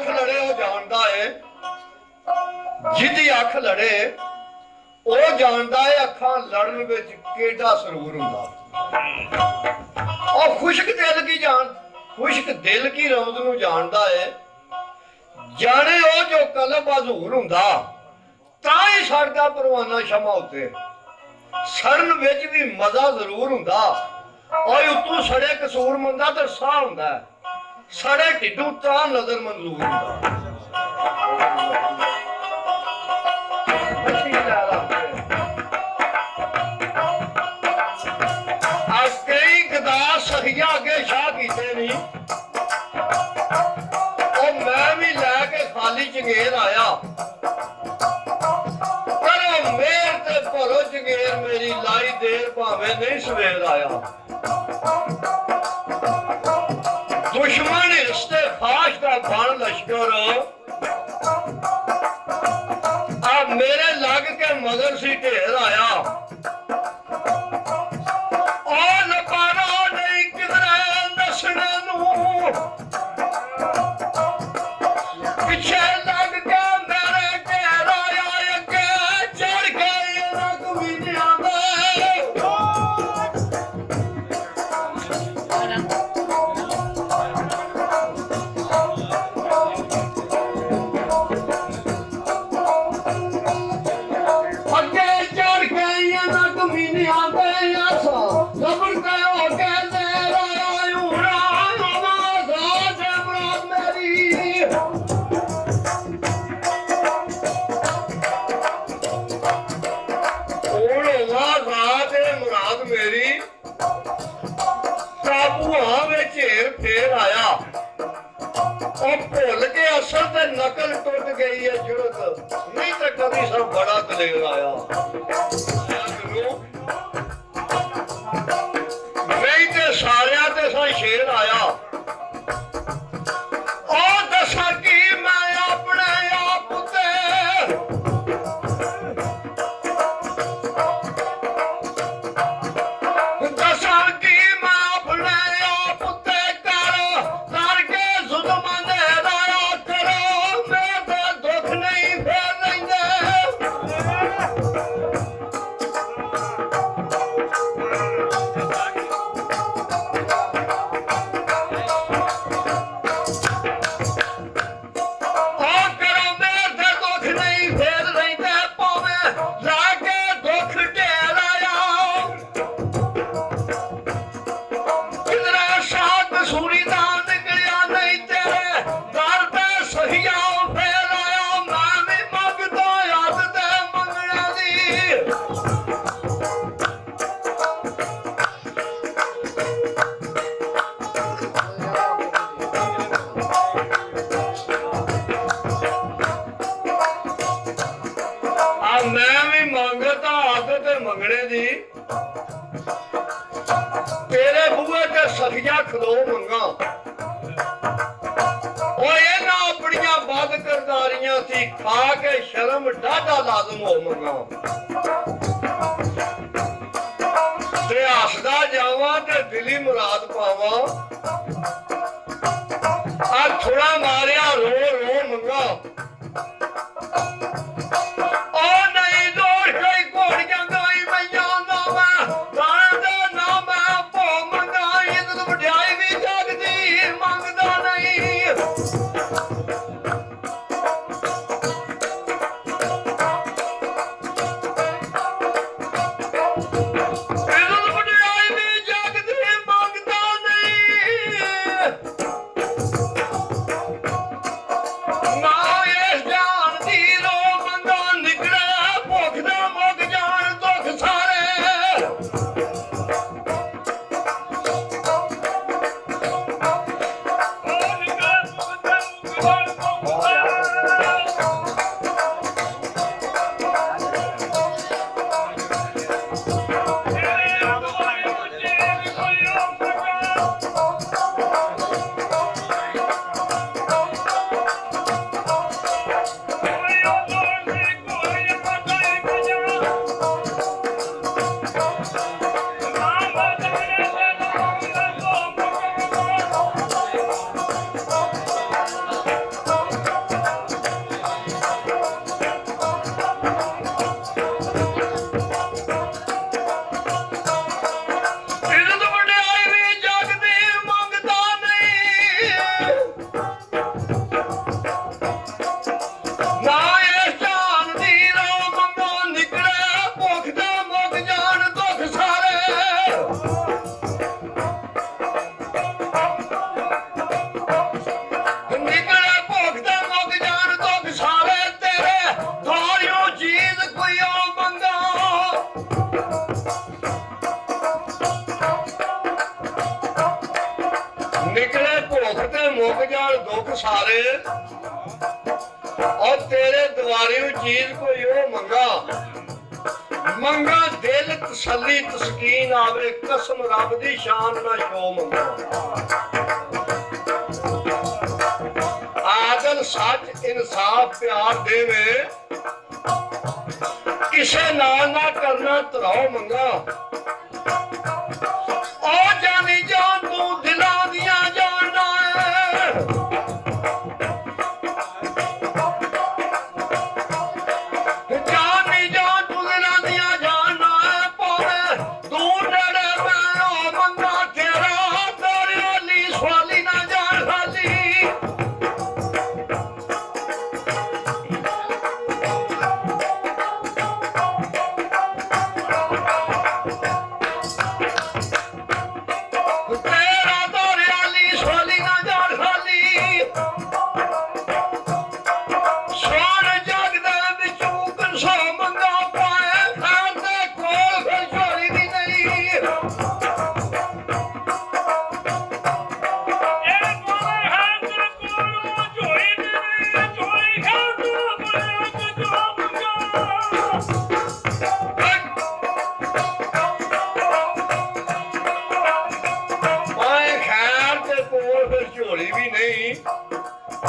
ਅੱਖ ਲੜੇ ਉਹ ਜਾਣਦਾ ਏ, ਜਿਹਦੀ ਅੱਖ ਲੜੇ ਉਹ ਜਾਣਦਾ ਏ ਅੱਖਾਂ ਲੜਨ ਵਿੱਚ ਕਿਹੜਾ ਸਰੂਰ ਹੁੰਦਾ। ਉਹ ਖੁਸ਼ਕ ਦਿਲ ਕੀ ਰਮਜ਼ ਨੂੰ ਜਾਣਦਾ ਏ, ਜਾਣੇ ਉਹ ਜੋ ਕਲਬ ਹਜ਼ੂਰ ਹੁੰਦਾ, ਤਾਂ ਹੀ ਸੜਦਾ ਪਰਵਾਨਾ ਸ਼ਮਾ ਉੱਤੇ। ਸੜਨ ਵਿੱਚ ਵੀ ਮਜ਼ਾ ਜ਼ਰੂਰ ਹੁੰਦਾ, ਔਰ ਉਤੋਂ ਸੜੇ ਕਸੂਰ ਮੰਦਾ ਤੇ ਸਾਹ ਹੁੰਦਾ, ਸੜੇ ਢਿੱਡੂ ਤਾਂ ਨਜ਼ਰ ਮਨਜ਼ੂਰ ਹੁੰਦਾ। ਕਈ ਗਦਾ ਸਖੀਆਂ ਅੱਗੇ ਸ਼ਾਹ ਕੀਤੇ ਨਹੀਂ, ਉਹ ਮੈਂ ਵੀ ਲੈ ਕੇ ਖਾਲੀ ਚੰਗੇਰ ਆਇਆ। ਕਰੋ ਮੇਰ ਤੇ ਭਰੋ ਚੰਗੇਰ ਮੇਰੀ, ਲਾਈ ਦੇਰ ਭਾਵੇਂ ਨਹੀਂ ਸਵੇਰ ਆਇਆ। ਦੁਸ਼ਮਣ ਰਿਸ਼ਤੇ ਖਾਸ਼ ਦਾ ਬਣ ਲਸ਼ਕਰ ਆ ਮੇਰੇ ਲੱਗ ਕੇ ਮਗਰ ਸੀ ਢੇਰ ਆਇਆ। नकल टूट गई है जुड़त, नहीं तो कभी सब बड़ा दलेर आया। नहीं तो सारिया ते सा शेर आया। और दसा की मैं अपने आप ते दसा की मैं अपने आप ते करके जुल्म दे तेरे बुए ते सखिया खलो मंगा। अपनिया बद करदारियां थी खा के शर्म डाढा लाजम हो मंगा। ते हसदा जावा ते दिली मुराद पावा, आ थोड़ा मारिया रो रो मंगा। ਲੋਕ ਸਾਰੇ और तेरे द्वारे चीज कोई ओ मंगा दिल तसल्ली तस्कीन आवे कसम रब दी शान ना शो मंगा आदल सच इंसाफ प्यार देवे किसे ना करना तराओ मंगा ओ जानी जान तू दिला दिया जानना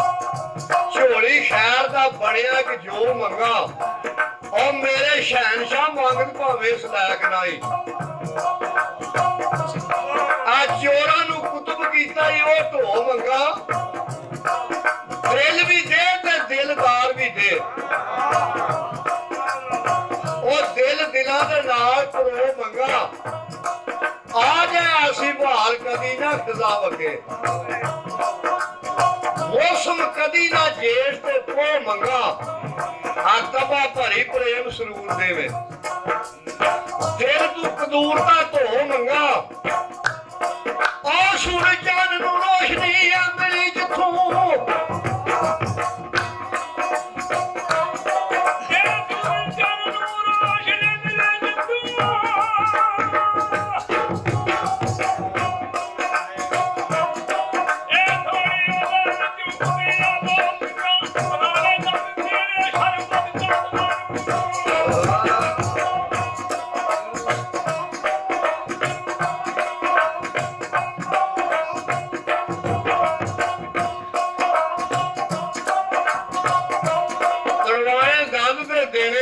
झोली खैर दा बनिया कि जो मंगा और मेरे शहनशाह मंगत भावे सलैक नाई आज चोरा नू कुतुब कीता ही वो ढो मंगा दिल भी दे ते दिलदार भी दे वो दिल दिलां दे नाल करो मंगा आ जाए ऐसी बहाल कदी ना खजा वगे मौसम कदी ना जेठ ते पो मंगा तबा भरी प्रेम सरूर देवे दिल तू कदूरता धो मंगा आ सूरज चांद नू रोशनी आ मिली जिथों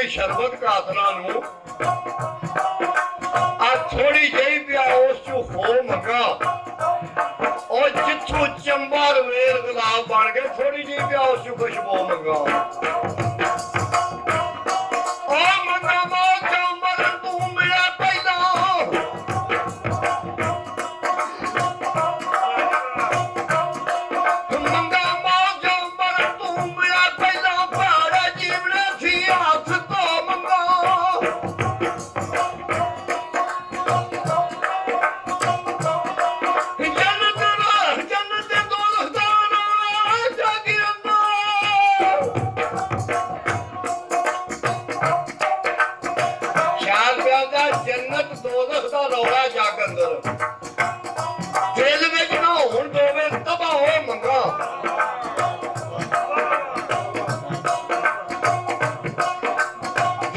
शरबत कातला थोड़ी जही पिया उस चो खो मंगा और जिथों चंबा रवेल गुलाब बन गए थोड़ी जही पिया उस चो खुशबू मंगा मंगा मौका मरन तू मिला पहला मंगा मौका मरन तू मिला पहला भाड़ा जीवने थी हाथ जन्नत दोज़ख दा रौला जग अंदर दिल विच ना होण दोवे तबाह हो मंगा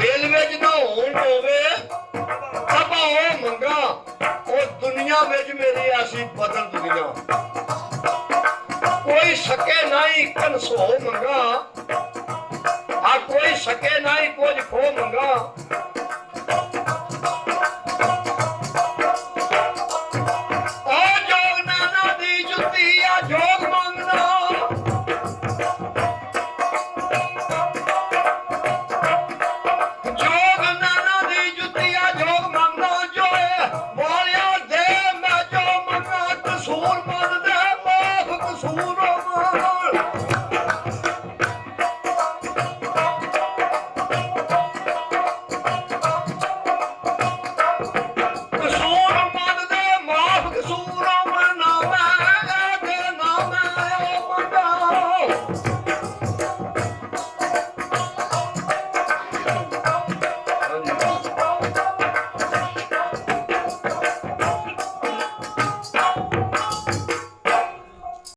दिल विच ना होण दोवे तबाह हो मंगा ओ दुनिया विच मेरी ऐसी बदल दुनिया कोई सके नहीं कनसो मंगा आ कोई सके नहीं कुछ खो मंगा